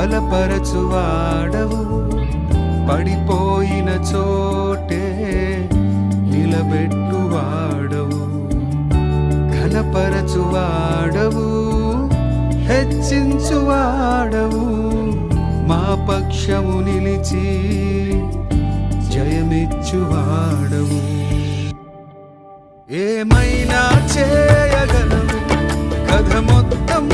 బలపరచువాడవు, పడిపోయిన చోటే నిలబెట్టువాడవు, ఘనపరచువాడవు, హెచ్చించువాడవు, మా పక్షము నిలిచి జయమిచ్చువాడవు. ఏమైనా చేయగలవు, కథ మొత్తం